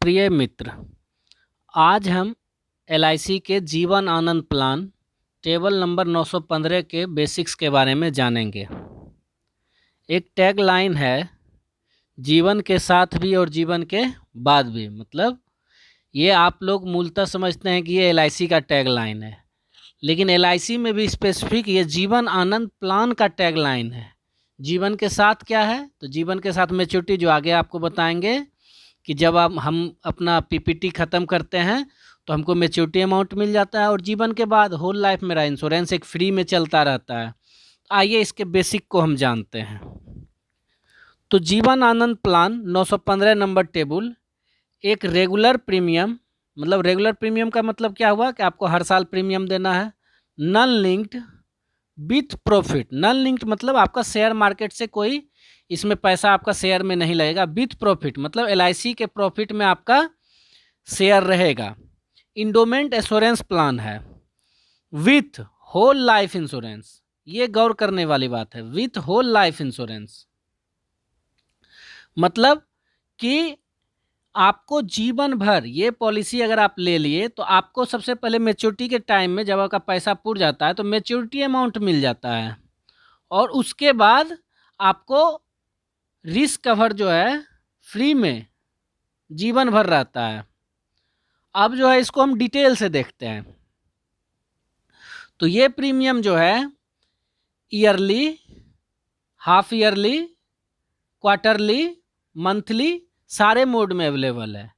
प्रिय मित्र, आज हम एलआईसी के Jeevan Anand plan table number 915 के बेसिक्स के बारे में जानेंगे। एक टैग लाइन है, जीवन के साथ भी और जीवन के बाद भी। मतलब ये आप लोग मूलतः समझते हैं कि ये एलआईसी का टैग लाइन है, लेकिन एलआईसी में भी स्पेसिफिक ये जीवन आनंद प्लान का टैग लाइन है। जीवन के साथ क्या है? तो जीवन के साथ मैच्योरिटी, जो आगे आपको बताएंगे कि जब हम अपना पीपीटी ख़त्म करते हैं तो हमको मैच्योरिटी अमाउंट मिल जाता है, और जीवन के बाद होल लाइफ मेरा इंश्योरेंस एक फ्री में चलता रहता है। आइए इसके बेसिक को हम जानते हैं। तो Jeevan Anand plan 915 number table एक रेगुलर प्रीमियम, मतलब रेगुलर प्रीमियम का मतलब क्या हुआ कि आपको हर साल प्रीमियम देना है। Non linked with profit, non linked मतलब आपका शेयर मार्केट से कोई इसमें पैसा आपका शेयर में नहीं लगेगा। विथ प्रॉफिट मतलब एलआईसी के प्रॉफिट में आपका शेयर रहेगा। इंडोमेंट एश्योरेंस प्लान है विथ होल लाइफ इंश्योरेंस। ये गौर करने वाली बात है, विथ होल लाइफ इंश्योरेंस मतलब कि आपको जीवन भर ये पॉलिसी अगर आप ले लिए तो आपको सबसे पहले मैच्योरिटी के टाइम में जब आपका पैसा पूर जाता है तो मैच्योरिटी अमाउंट मिल जाता है, और उसके बाद आपको रिस्क कवर जो है फ्री में जीवन भर रहता है। अब जो है इसको हम डिटेल से देखते हैं। तो ये प्रीमियम जो है yearly, half yearly, quarterly, monthly, सारे मोड में अवेलेबल है।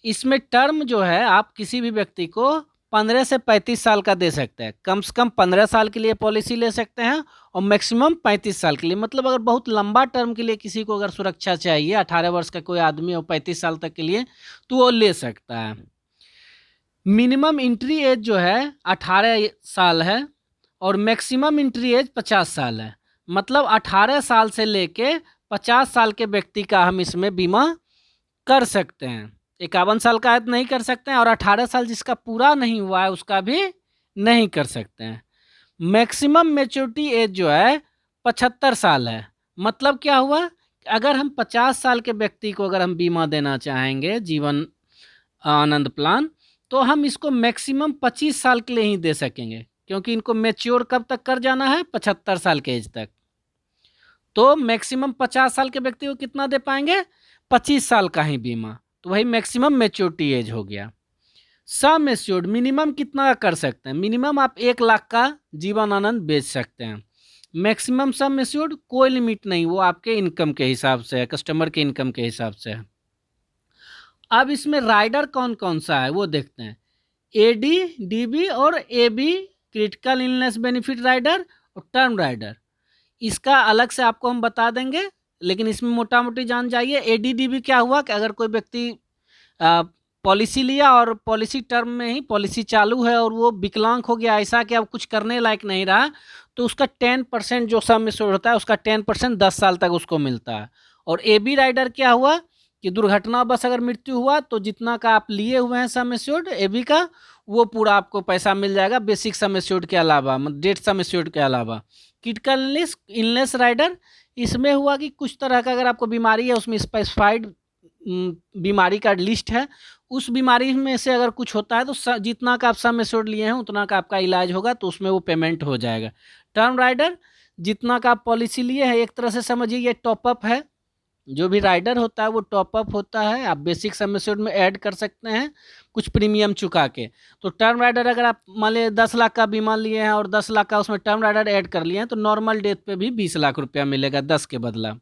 इसमें टर्म जो है आप किसी भी व्यक्ति को 15 से 35 साल का दे सकते हैं। कम से कम 15 साल के लिए पॉलिसी ले सकते हैं और मैक्सिमम 35 साल के लिए। मतलब अगर बहुत लंबा टर्म के लिए किसी को अगर सुरक्षा चाहिए, 18 वर्ष का कोई आदमी और 35 साल तक के लिए, तो वो ले सकता है। मिनिमम एंट्री एज जो है 18 साल है और मैक्सिमम एंट्री एज 50 साल है। मतलब 18 साल से लेके 50 साल के व्यक्ति का हम इसमें बीमा कर सकते हैं। 51 साल का है तो नहीं कर सकते हैं, और 18 साल जिसका पूरा नहीं हुआ है उसका भी नहीं कर सकते हैं। मैक्सिमम मैच्योरिटी एज जो है 75 साल है। मतलब क्या हुआ, अगर हम 50 साल के व्यक्ति को अगर हम बीमा देना चाहेंगे जीवन आनंद प्लान, तो हम इसको मैक्सिमम 25 साल के लिए ही दे सकेंगे, क्योंकि इनको मैच्योर कब तक कर जाना है? 75 साल के एज तक। तो मैक्सिमम 50 साल के व्यक्ति को कितना दे पाएंगे? 25 साल का ही बीमा। तो वही मैक्सिमम मैच्योरिटी एज हो गया। सम एश्योर्ड मिनिमम कितना कर सकते हैं? मिनिमम आप 1 लाख का जीवन आनंद बेच सकते हैं। मैक्सिमम सम एश्योर्ड कोई लिमिट नहीं, वो आपके इनकम के हिसाब से है, कस्टमर के इनकम के हिसाब से है। अब इसमें राइडर कौन कौन सा है वो देखते हैं। एडी, डीबी और AB, critical illness benefit rider और टर्म राइडर। इसका अलग से आपको हम बता देंगे, लेकिन इसमें मोटा मोटी जान जाइए। एडीडीबी क्या हुआ कि अगर कोई व्यक्ति पॉलिसी लिया और पॉलिसी टर्म में ही पॉलिसी चालू है और वो विकलांग हो गया, ऐसा कि अब कुछ करने लायक नहीं रहा, तो उसका 10% जो सम एश्योर्ड होता है उसका 10% 10 साल तक उसको मिलता है। और एबी राइडर क्या हुआ कि दुर्घटना बस अगर मृत्यु हुआ तो जितना का आप लिए हुए हैं सम एश्योर्ड एबी का, वो पूरा आपको पैसा मिल जाएगा बेसिक सम एश्योर्ड के अलावा, मतलब डेट सम एश्योर्ड के अलावा। क्रिटिकल इलनेस राइडर इसमें हुआ कि कुछ तरह का अगर आपको बीमारी है, उसमें स्पेसिफाइड बीमारी का लिस्ट है, उस बीमारी में से अगर कुछ होता है तो जितना का आप सम एश्योर्ड लिए हैं उतना का आपका इलाज होगा, तो उसमें वो पेमेंट हो जाएगा। टर्म राइडर जितना का आप पॉलिसी लिए हैं, एक तरह से समझिए ये टॉपअप है। जो भी राइडर होता है वो टॉपअप होता है, आप बेसिक सम एश्योर्ड में ऐड कर सकते हैं कुछ प्रीमियम चुका के। तो टर्म राइडर अगर आप मान लीजिए 10 लाख का बीमा लिए हैं और 10 लाख का उसमें टर्म राइडर ऐड कर लिए हैं, तो नॉर्मल डेथ पे भी 20 लाख रुपया मिलेगा 10 के बदला।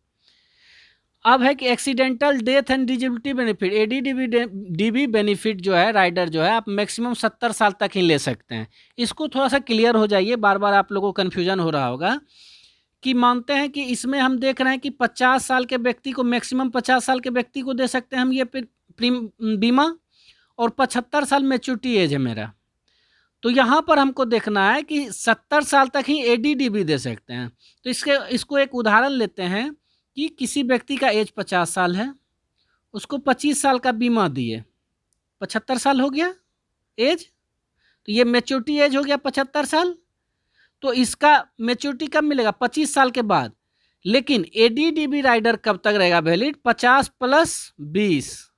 अब है कि accidental death and disability benefit, ADDB benefit जो है राइडर जो है आप मैक्सिमम 70 साल तक ही ले सकते हैं। इसको थोड़ा सा क्लियर हो जाइए, बार बार आप लोगों को कन्फ्यूजन हो रहा होगा कि मानते हैं कि इसमें हम देख रहे हैं कि 50 साल के व्यक्ति को, मैक्सिमम 50 साल के व्यक्ति को दे सकते हैं हम ये बीमा, और 75 साल मैच्योरिटी एज है मेरा। तो यहाँ पर हमको देखना है कि 70 साल तक ही एडीडीबी दे सकते हैं। तो इसको एक उदाहरण लेते हैं कि किसी व्यक्ति का एज 50 साल है, उसको 25 साल का बीमा दिए, 75 साल हो गया एज, तो ये मैच्योरिटी एज हो गया 75 साल। तो इसका मैच्योरिटी कब मिलेगा? 25 साल के बाद। लेकिन एडीडीबी राइडर कब तक रहेगा वैलिड? 50 + 20,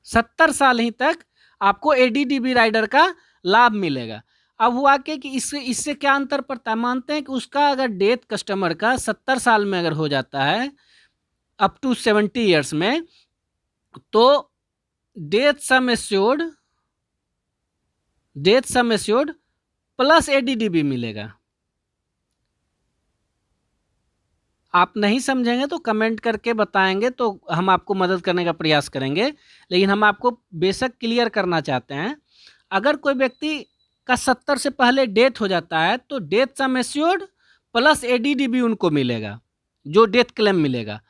70 साल ही तक आपको एडीडीबी राइडर का लाभ मिलेगा। अब हुआ कि इससे इससे क्या अंतर पड़ता है, मानते हैं कि उसका अगर डेथ कस्टमर का 70 साल में अगर हो जाता है अप टू 70 ईयर्स में, तो डेथ सम एश्योर्ड प्लस एडीडीबी मिलेगा। आप नहीं समझेंगे तो कमेंट करके बताएंगे तो हम आपको मदद करने का प्रयास करेंगे, लेकिन हम आपको बेशक क्लियर करना चाहते हैं। अगर कोई व्यक्ति का 70 से पहले डेथ हो जाता है तो डेथ सम एश्योर्ड प्लस एडीडीबी उनको मिलेगा, जो डेथ क्लेम मिलेगा।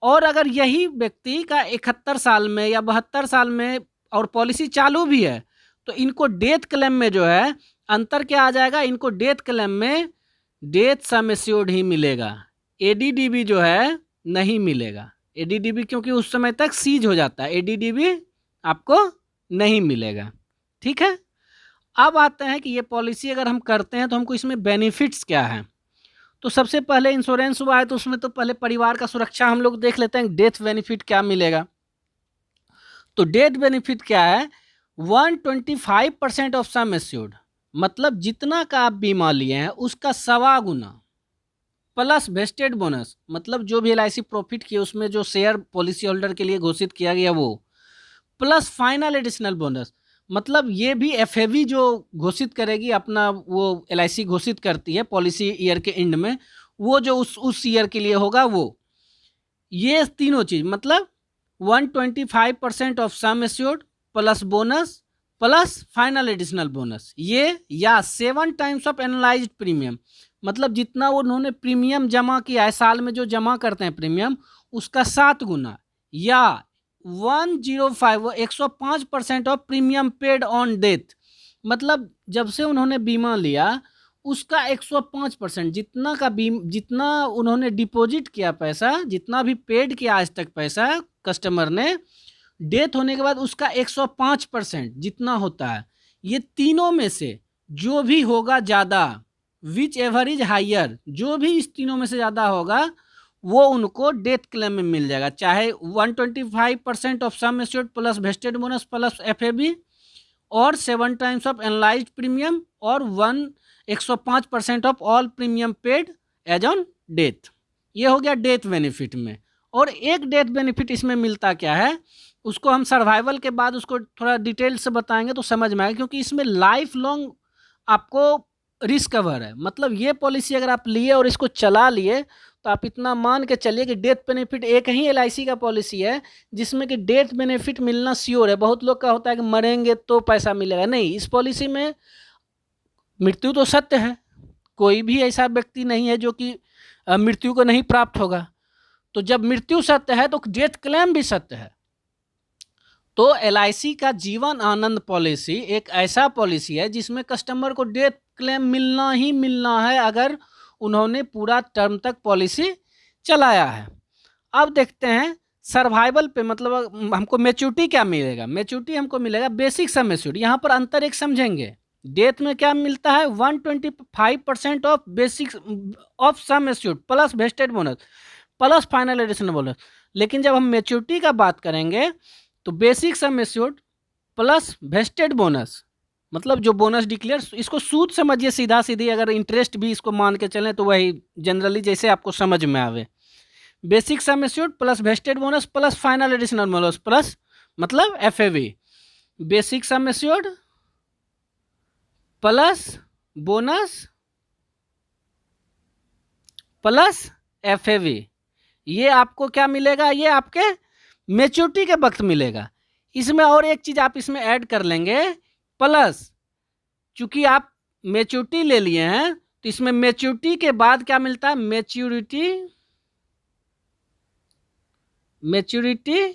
और अगर यही व्यक्ति का 71 साल में या 72 साल में और पॉलिसी चालू भी है, तो इनको डेथ क्लेम में जो है अंतर क्या आ जाएगा, इनको डेथ क्लेम में डेथ सम एश्योर्ड ही मिलेगा, एडीडीबी जो है नहीं मिलेगा। एडीडीबी क्योंकि उस समय तक सीज हो जाता है, एडीडीबी आपको नहीं मिलेगा। ठीक है, अब आते हैं कि ये पॉलिसी अगर हम करते हैं तो हमको इसमें बेनिफिट्स क्या हैं। तो सबसे पहले इंश्योरेंस हुआ है तो उसमें तो पहले परिवार का सुरक्षा हम लोग देख लेते हैं, डेथ बेनिफिट क्या मिलेगा। तो डेथ बेनिफिट क्या है, 125% ऑफ सम एश्योर्ड, मतलब जितना का आप बीमा लिए हैं उसका 1.25 गुना, प्लस वेस्टेड बोनस, मतलब जो भी एलआईसी प्रॉफिट किए उसमें जो शेयर पॉलिसी होल्डर के लिए घोषित किया गया वो, प्लस फाइनल एडिशनल बोनस, मतलब ये भी एफएवी जो घोषित करेगी अपना, वो एलआईसी घोषित करती है पॉलिसी ईयर के एंड में, वो जो उस ईयर के लिए होगा वो, ये तीनों चीज मतलब 125% of sum assured plus bonus plus final additional bonus, ये या 7 टाइम्स ऑफ एनालाइज्ड प्रीमियम, मतलब जितना उन्होंने प्रीमियम जमा किया है साल में, जो जमा करते हैं प्रीमियम उसका 7 गुना, या 105% of premium paid on death, मतलब जब से उन्होंने बीमा लिया उसका 105%, जितना उन्होंने डिपॉजिट किया पैसा, जितना भी पेड किया आज तक पैसा कस्टमर ने, डेथ होने के बाद उसका 105% जितना होता है, ये तीनों में से जो भी होगा ज़्यादा, विच एवर इज हायर, जो भी इस तीनों में से ज़्यादा होगा वो उनको डेथ क्लेम में मिल जाएगा, चाहे 125% of sum assured plus vested bonus plus FAB, और 7 टाइम्स ऑफ एनालाइज्ड प्रीमियम, और 105% of all premium paid as on death. ये हो गया डेथ बेनिफिट में। और एक डेथ बेनिफिट इसमें मिलता क्या है, उसको हम सर्वाइवल के बाद उसको थोड़ा डिटेल से बताएंगे तो समझ में आएगा, क्योंकि इसमें लाइफ लॉन्ग आपको रिस्क कवर है। मतलब ये पॉलिसी अगर आप लिए और इसको चला लिए तो आप इतना मान के चलिए कि डेथ बेनिफिट एक ही एलआईसी का पॉलिसी है जिसमें कि डेथ बेनिफिट मिलना श्योर है। बहुत लोग का होता है कि मरेंगे तो पैसा मिलेगा, नहीं, इस पॉलिसी में मृत्यु तो सत्य है, कोई भी ऐसा व्यक्ति नहीं है जो कि मृत्यु को नहीं प्राप्त होगा, तो जब मृत्यु सत्य है तो डेथ क्लेम भी सत्य है। तो एलआईसी का जीवन आनंद पॉलिसी एक ऐसा पॉलिसी है जिसमें कस्टमर को डेथ क्लेम मिलना ही मिलना है अगर उन्होंने पूरा टर्म तक पॉलिसी चलाया है। अब देखते हैं सर्वाइवल पे, मतलब हमको मैच्योरिटी क्या मिलेगा। मैच्योरिटी हमको मिलेगा बेसिक सम एश्योर्ड, यहाँ पर अंतर एक समझेंगे। डेथ में क्या मिलता है, 125% of basic of sum assured plus vested bonus plus final additional bonus. लेकिन जब हम मैच्योरिटी का बात करेंगे तो basic sum assured plus vested bonus, मतलब जो बोनस डिक्लेयर, इसको सूद समझिए सीधा सीधी, अगर इंटरेस्ट भी इसको मान के चलें तो वही जनरली जैसे आपको समझ में आवे। Basic sum assured plus vested bonus plus final additional bonus plus मतलब FAV, basic sum assured plus bonus plus FAV, ये आपको क्या मिलेगा, ये आपके मैच्योरिटी के वक्त मिलेगा। इसमें और एक चीज आप इसमें ऐड कर लेंगे, प्लस चूंकि आप मैच्योरिटी ले लिए हैं तो इसमें मैच्योरिटी के बाद क्या मिलता है, maturity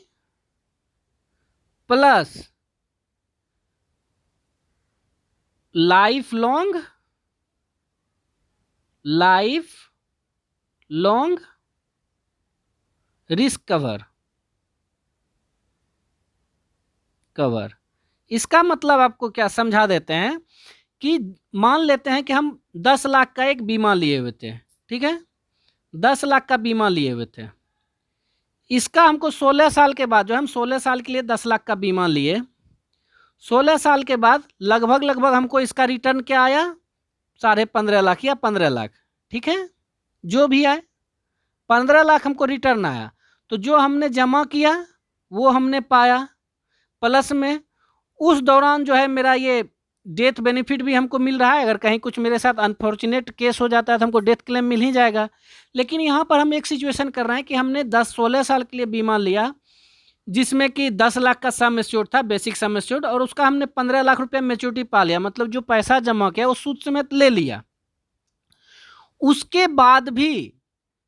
plus life long risk cover. इसका मतलब आपको क्या समझा देते हैं कि मान लेते हैं कि हम 10 लाख का एक बीमा लिए हुए थे, ठीक है, 10 लाख का बीमा लिए हुए थे। इसका हमको 16 साल के बाद, जो हम 16 साल के लिए 10 लाख का बीमा लिए, 16 साल के बाद लगभग हमको इसका रिटर्न क्या आया, 15.5 लाख या 15 लाख, ठीक है, जो भी आए 15 लाख हमको रिटर्न आया। तो जो हमने जमा किया वो हमने पाया, प्लस में उस दौरान जो है मेरा ये डेथ बेनिफिट भी हमको मिल रहा है। अगर कहीं कुछ मेरे साथ अनफॉर्चुनेट केस हो जाता है तो हमको डेथ क्लेम मिल ही जाएगा। लेकिन यहाँ पर हम एक सिचुएशन कर रहे हैं कि हमने 10-16 साल के लिए बीमा लिया, जिसमें कि 10 लाख का सम एश्योर्ड था, बेसिक सम एश्योर्ड, और उसका हमने 15 लाख रुपया मैच्योरिटी पा लिया, मतलब जो पैसा जमा किया वो सूद समेत ले लिया। उसके बाद भी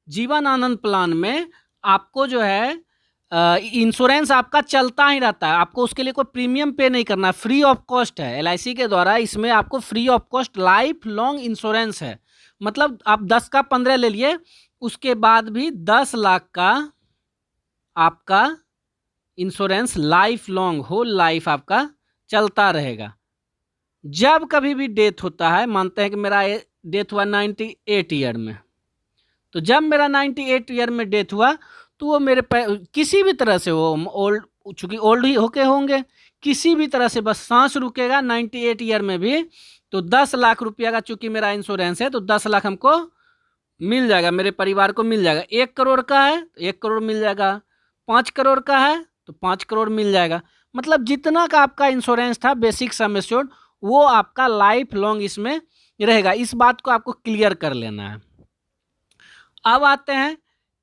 जीवन आनंद प्लान में आपको जो है इंश्योरेंस आपका चलता ही रहता है, आपको उसके लिए कोई प्रीमियम पे नहीं करना, फ्री ऑफ कॉस्ट है। एलआईसी के द्वारा इसमें आपको free of cost life long insurance है। मतलब आप 10 का 15 ले लिए, उसके बाद भी 10 लाख का आपका insurance life long, whole life आपका चलता रहेगा। जब कभी भी डेथ होता है, मानते हैं कि मेरा डेथ हुआ 98 ईयर में, तो जब मेरा 98 ईयर में डेथ हुआ तो वो मेरे किसी भी तरह से, वो ओल्ड, चूँकि ओल्ड ही होके होंगे, किसी भी तरह से बस सांस रुकेगा 98 ईयर में भी, तो 10 लाख रुपया का चूँकि मेरा इंश्योरेंस है तो 10 लाख हमको मिल जाएगा, मेरे परिवार को मिल जाएगा। 1 करोड़ का है तो 1 करोड़ मिल जाएगा, 5 करोड़ का है तो 5 करोड़ मिल जाएगा। मतलब जितना का आपका इंश्योरेंस था बेसिक सम एश्योर्ड, वो आपका लाइफ लॉन्ग इसमें रहेगा। इस बात को आपको क्लियर कर लेना है। अब आते हैं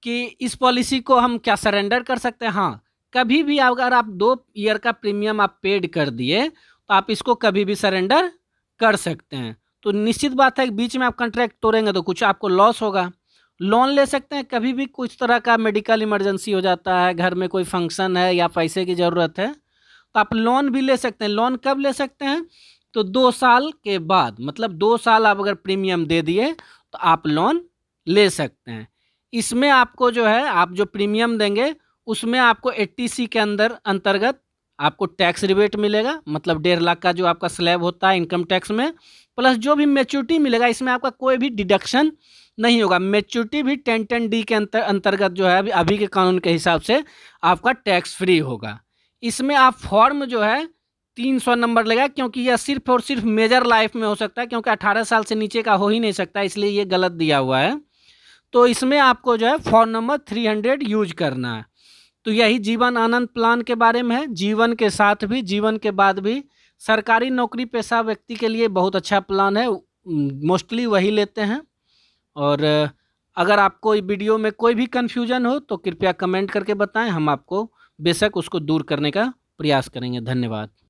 कि इस पॉलिसी को हम क्या सरेंडर कर सकते हैं। हाँ, कभी भी अगर आप 2 ईयर का प्रीमियम आप पेड कर दिए तो आप इसको कभी भी सरेंडर कर सकते हैं। तो निश्चित बात है कि बीच में आप कॉन्ट्रैक्ट तोड़ेंगे तो कुछ आपको लॉस होगा। लोन ले सकते हैं, कभी भी कुछ तरह का मेडिकल इमरजेंसी हो जाता है, घर में कोई फंक्शन है या पैसे की ज़रूरत है तो आप लोन भी ले सकते हैं। लोन कब ले सकते हैं, तो 2 साल के बाद, मतलब 2 साल आप अगर प्रीमियम दे दिए तो आप लोन ले सकते हैं। इसमें आपको जो है, आप जो प्रीमियम देंगे उसमें आपको 80C के अंतर्गत आपको टैक्स रिबेट मिलेगा, मतलब 1.5 लाख का जो आपका स्लैब होता है इनकम टैक्स में, प्लस जो भी मैच्योरिटी मिलेगा इसमें आपका कोई भी डिडक्शन नहीं होगा। मैच्योरिटी भी 10(10)D के अंतर्गत जो है अभी के कानून के हिसाब से आपका टैक्स फ्री होगा। इसमें आप फॉर्म जो है 300 नंबर लेगा, क्योंकि यह सिर्फ और सिर्फ मेजर लाइफ में हो सकता है, क्योंकि 18 साल से नीचे का हो ही नहीं सकता, इसलिए ये गलत दिया हुआ है। तो इसमें आपको जो है फॉर्म नंबर 300 यूज करना है। तो यही जीवन आनंद प्लान के बारे में है। जीवन के साथ भी, जीवन के बाद भी सरकारी नौकरी पेशा व्यक्ति के लिए बहुत अच्छा प्लान है, मोस्टली वही लेते हैं। और अगर आपको वीडियो में कोई भी कन्फ्यूजन हो तो कृपया कमेंट करके बताएं, हम आपको बेशक उसको दूर करने का प्रयास करेंगे। धन्यवाद।